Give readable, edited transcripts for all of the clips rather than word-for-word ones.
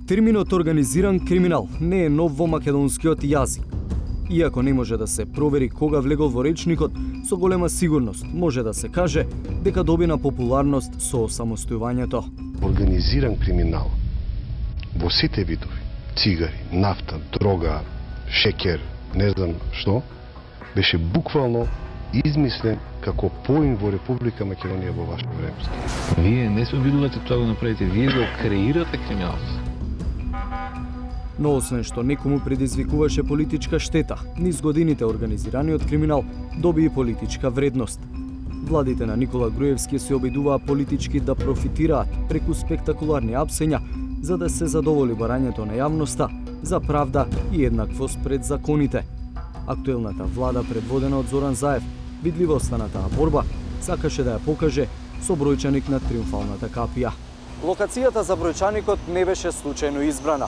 Терминот организиран криминал не е нов во македонскиот јазик. Иако не може да се провери кога влегол во речникот, со голема сигурност може да се каже дека добина популарност со самостојувањето. Организиран криминал во сите видови, цигари, нафта, дрога, шекер, не знам што, беше буквално измислен како поим во Република Македонија во ваше време. Вие не се обидувате тоа да направите, вие го креирате криминалот. Но освен што некому предизвикуваше политичка штета, низ годините организираниот криминал доби и политичка вредност. Владите на Никола Груевски се обидуваа политички да профитираат преку спектакуларни апсења за да се задоволи барањето на јавноста за правда и еднаквост пред законите. Актуелната влада, предводена од Зоран Заев, видливоста на таа борба сакаше да ја покаже со бројчаник на триумфалната капија. Локацијата за бројчаникот не беше случајно избрана,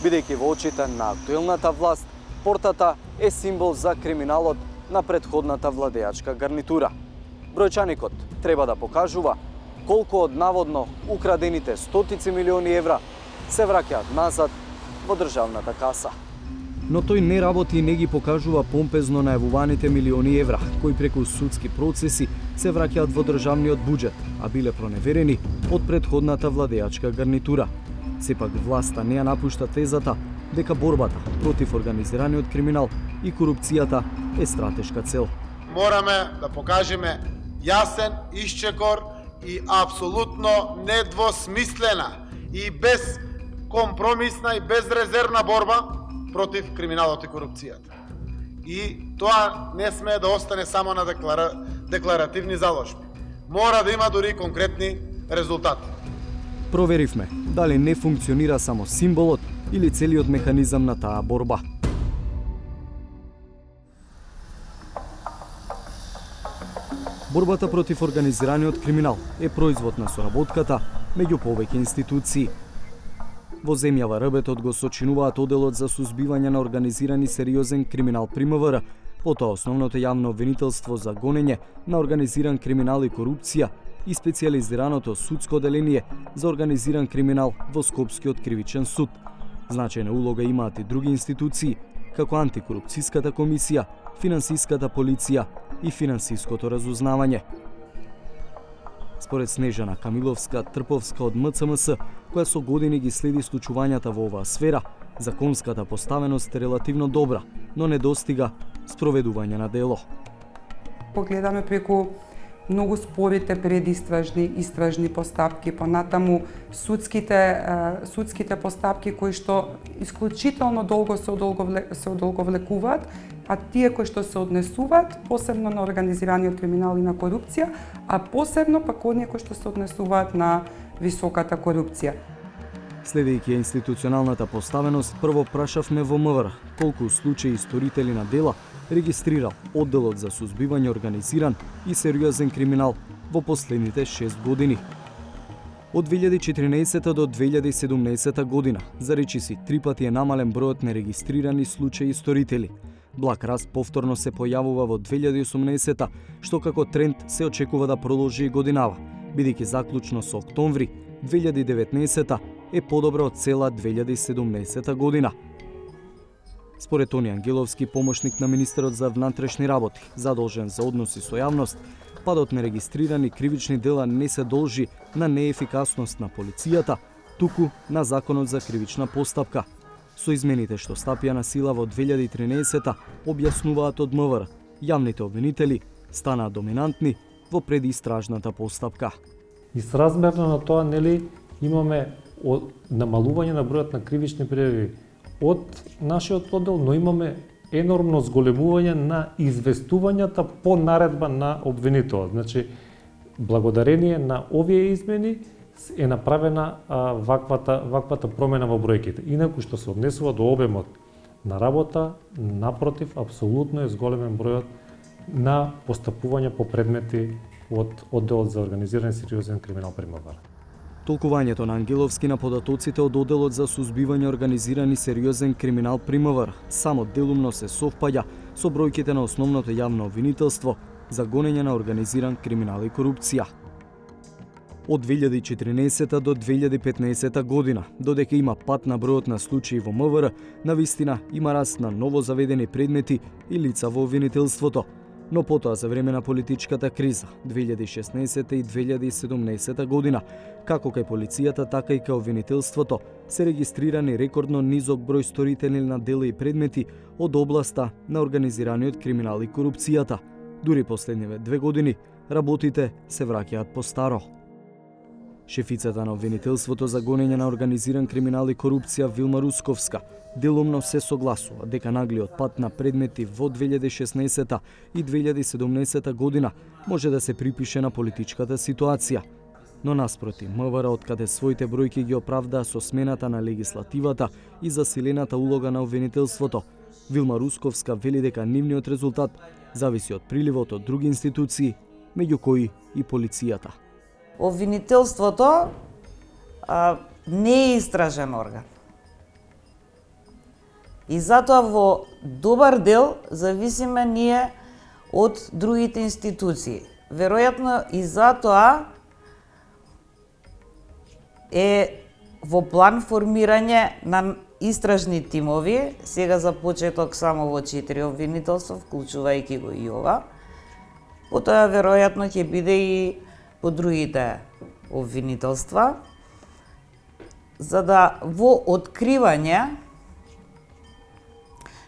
бидејќи во очите на актуелната власт, портата е символ за криминалот на претходната владеачка гарнитура. Бројчаникот треба да покажува колку од наводно украдените стотици милиони евра се враќаат назад во државната каса. Но тој не работи и не ги покажува помпезно најавуваните милиони евра, кои преку судски процеси се враќаат во државниот буџет, а биле проневерени од претходната владеачка гарнитура. Сепак власта не ја напушта тезата дека борбата против организираниот криминал и корупцијата е стратешка цел. Мораме да покажеме јасен, исчекор и апсолутно недвосмислена и безкомпромисна и безрезервна борба против криминалот и корупцијата. И тоа не смее да остане само на декларативни заложби. Мора да има дури конкретни резултати. Проверивме дали не функционира само символот или целиот механизам на таа борба. Борбата против организираниот криминал е производ на соработката меѓу повеќе институции. Во земјава рбетот го сочинуваат Оделот за сузбивање на организиран и сериозен криминал при МВР, потоа основното јавно обвинителство за гонење на организиран криминал и корупција и специјализираното судско оделение за организиран криминал во Скопскиот кривичен суд. Значајна улога имаат и други институции, како антикорупцијската комисија, финансиската полиција и финансиското разузнавање. Според Снежана Камиловска-Трповска од МЦМС, која со години ги следи случувањата во оваа сфера, законската поставеност е релативно добра, но не достига спроведување на дело. Погледаме преку многу спорите истражни постапки, понатаму судските постапки кои што исклучително долго се одолговлекуваат, а тие кои што се однесуваат посебно на организираниот криминал и на корупција, а посебно пак оние кои што се однесуваат на високата корупција. Следејќи институционалната поставеност, прво прашавме во МВР колку случаи исторители на дела регистрирал Одделот за сузбивање организиран и сериозен криминал во последните 6 години. Од 2014 до 2017 година, за речиси 3 пати е намален бројот на регистрирани случаи исторители. Благ раст повторно се појавува во 2018, што како тренд се очекува да продолжи и годинава, бидејќи заклучно со октомври 2019 е подобра од цела 2017 година. Според Тони Ангеловски, помошник на министерот за внатрешни работи, задолжен за односи со јавност, падот на регистрирани кривични дела не се должи на неефикасност на полицијата, туку на Законот за кривична постапка. Со измените што стапија на сила во 2013, објаснуваат од МВР, јавните обвинители станаа доминантни во предистражната постапка. И сразмерно на тоа, имаме намалување на бројот на кривични пријави од нашиот оддел, но имаме енормно зголемување на известувањата по наредба на обвинителот. Значи, благодарение на овие измени е направена ваквата промена во бројките. Инаку што се однесува до обемот на работа, напротив, апсолутно е зголемен бројот на постапување по предмети од Одделот за организиран и сериозен криминал при МВР. Толкувањето на Ангеловски на податоците од Оделот за сузбивање организиран и сериозен криминал при МВР само делумно се совпаѓа со бројките на основното јавно обвинителство за гонење на организиран криминал и корупција. од 2014 до 2015 година, додека има пат на бројот на случаи во МВР, навистина има раст на ново заведени предмети и лица во обвинителството. Но потоа за време на политичката криза 2016 и 2017 година, како кај полицијата, така и кај обвинителството, се регистрирани рекордно низок број сторители на дела и предмети од областа на организираниот криминал и корупцијата. Дури последниве 2 години работите се враќаат по старо. Шефицата на обвинителството за гонење на организиран криминал и корупција Вилма Русковска делумно се согласува дека наглиот пат на предмети во 2016 и 2017 година може да се припише на политичката ситуација. Но наспроти, МВР откаде своите бројки ги оправдаа со смената на легислативата и засилената улога на обвинителството, Вилма Русковска вели дека нивниот резултат зависи од приливот од други институции, меѓу кои и полицијата. Обвинителството не е истражен орган. И затоа во добар дел зависиме ние од другите институции. Веројатно и затоа е во план формирање на истражни тимови, сега за почеток само во 4 обвинителства, вклучувајќи го и ова. Потоа веројатно ќе биде и по другите обвинителства, за да во откривање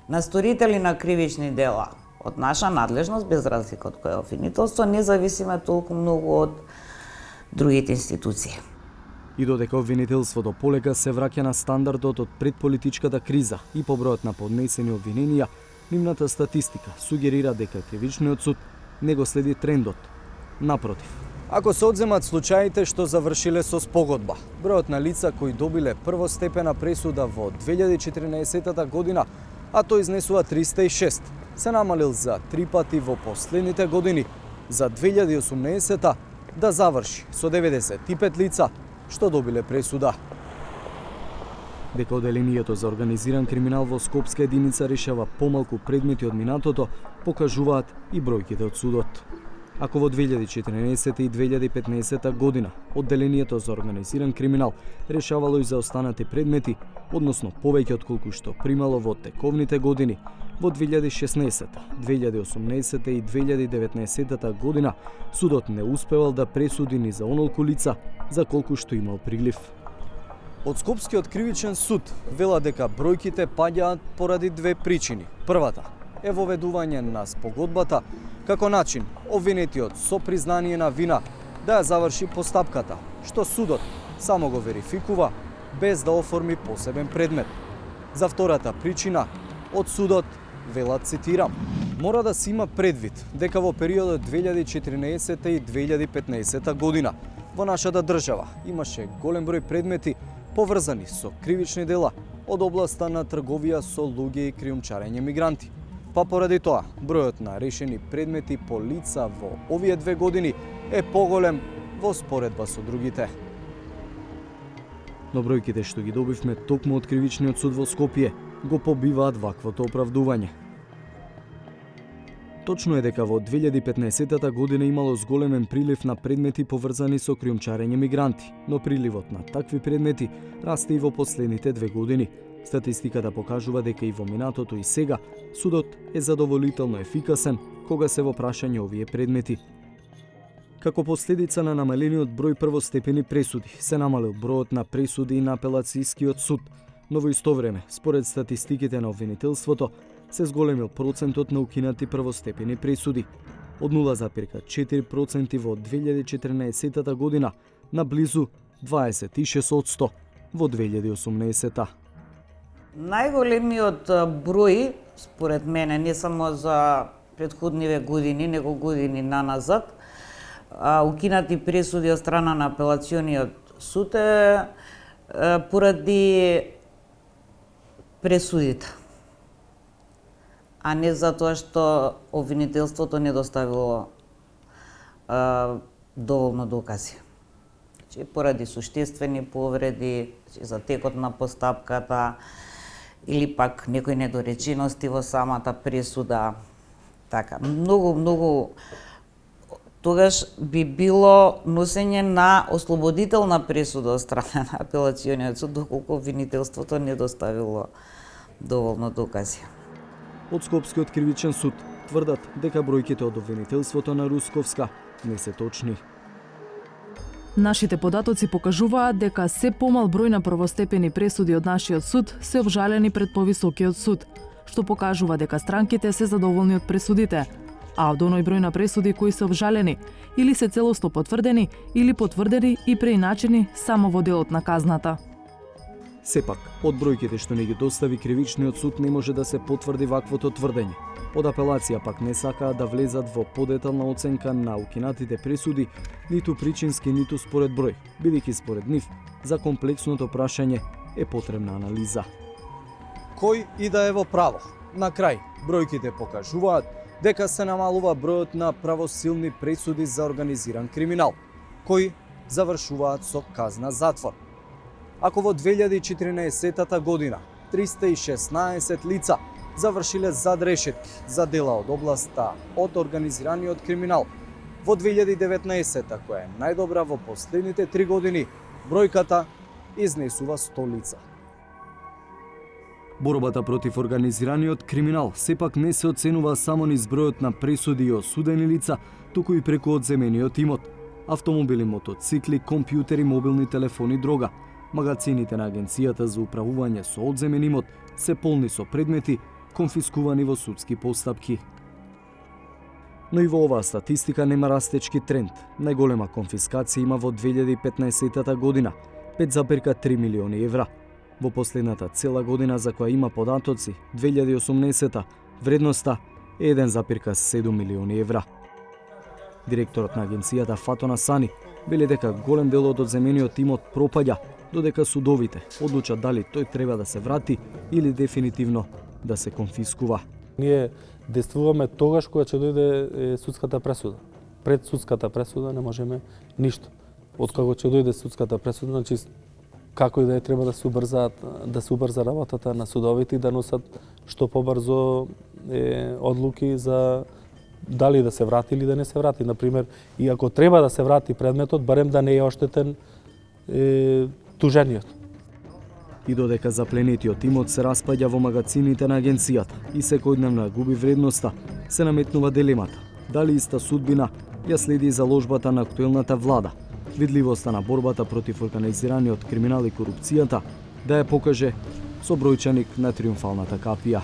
на сторители на кривични дела од наша надлежност, без разлика од кое обвинителство, не зависиме толку многу од другите институции. И додека обвинителството полека се враќа на стандардот од предполитичката криза и по бројот на поднесени обвиненија, нивната статистика сугерира дека кривичниот суд не го следи трендот. Напротив, ако се одземат случаите што завршиле со спогодба, бројот на лица кои добиле првостепена пресуда во 2014 година, а тој изнесува 306, се намалил за 3 пати во последните години, за 2018 да заврши со 95 лица што добиле пресуда. Дека оделението за организиран криминал во Скопска единица решава помалку предмети од минатото, покажуваат и бројките од судот. Ако во 2014 и 2015 година одделението за организиран криминал решавало и за останати предмети, односно повеќе отколку што примало во тековните години, во 2016, 2018 и 2019 година судот не успевал да пресуди ни за онолку лица за колку што имал прилив. Од Скопскиот кривичен суд вела дека бројките паѓаат поради две причини. Првата е воведување на спогодбата како начин обвинетиот со признание на вина да ја заврши постапката, што судот само го верификува без да оформи посебен предмет. За втората причина, од судот велат, цитирам: "Мора да се има предвид дека во периодот 2014 и 2015 година во нашата држава имаше голем број предмети поврзани со кривични дела од областа на трговија со луѓе и криумчарење мигранти. Па поради тоа, бројот на решени предмети по лица во овие 2 години е поголем во споредба со другите." Но бројките што ги добивме токму од кривичниот суд во Скопје го побиваат ваквото оправдување. Точно е дека во 2015 година имало зголемен прилив на предмети поврзани со криумчарење мигранти, но приливот на такви предмети расте и во последните 2 години. Статистиката покажува дека и во минатото и сега судот е задоволително ефикасен кога се во прашање овие предмети. Како последица на намалениот број првостепени пресуди, се намалил бројот на пресуди и на апелацијскиот суд, но во исто време, според статистиките на обвинителството, се зголемил процентот на укинати првостепени пресуди од 0,4% во 2014 година на близу 26% во 2018. Најголемиот број, според мене, не само за претходниве години, него години наназад, укинати пресуди од страна на апелациониот суд е поради пресудите, а не затоа што обвинителството не доставило доволно докази. Поради суштествени повреди, за текот на постапката, или пак некои недоречености во самата пресуда. Така, многу тогаш би било носење на ослободителна пресуда од страна на апелациониот суд, доколку обвинителството не доставило доволно докази. Од Скопскиот кривичен суд тврдат дека бројките од обвинителството на Русковска не се точни. Нашите податоци покажуваат дека се помал број на првостепени пресуди од нашиот суд се обжалени пред повисокиот суд, што покажува дека странките се задоволни од пресудите, а од оној број на пресуди кои се обжалени или се целосно потврдени или потврдени и преиначени само во делот на казната. Сепак, од бројките што не ги достави кривичниот суд не може да се потврди ваквото тврдење. Од апелација пак не сакаат да влезат во подетална оценка на укинатите пресуди, ниту причински, ниту според број, бидејќи според нив за комплексното прашање е потребна анализа. Кој и да е во право, на крај бројките покажуваат дека се намалува бројот на правосилни пресуди за организиран криминал, кои завршуваат со казна затвор. Ако во 2014 година 316 лица завршиле зад решетки за дела од областа од организираниот криминал, во 2019, која е најдобра во последните 3 години, бројката изнесува 100 лица. Борбата против организираниот криминал сепак не се оценува само низ бројот на пресуди и осудени лица, туку и преку одземениот имот, автомобили, мотоцикли, компјутери, мобилни телефони, дрога. Магазините на Агенцијата за управување со одземен имот се полни со предмети конфискувани во судски постапки. Но и во оваа статистика нема растечки тренд. Најголема конфискација има во 2015 година, 5,3 милиони евра. Во последната цела година за која има податоци, 2018, вредноста е 1,7 милиони евра. Директорот на агенцијата Фатона Сани вели дека голем дел од одземениот имот пропаѓа, додека судовите одлучат дали тој треба да се врати или дефинитивно да се конфискува. Ние действуваме тогаш кога ќе дојде судската пресуда. Пред судската пресуда не можеме ништо. Откако ќе дојде судската пресуда, значи како и да е треба да се убрза работата на судовите и да носат што побрзо одлуки за дали да се врати или да не се врати. Например, и ако треба да се врати предметот, барем да не е оштетен тужениот. И додека запленетиот имот се распаѓа во магазините на агенцијата и секојдневно губи вредноста, се наметнува дилемата. Дали иста судбина ја следи и заложбата на актуелната влада, видливоста на борбата против организираниот криминал и корупцијата, да ја покаже со бројчаник на триумфалната капија.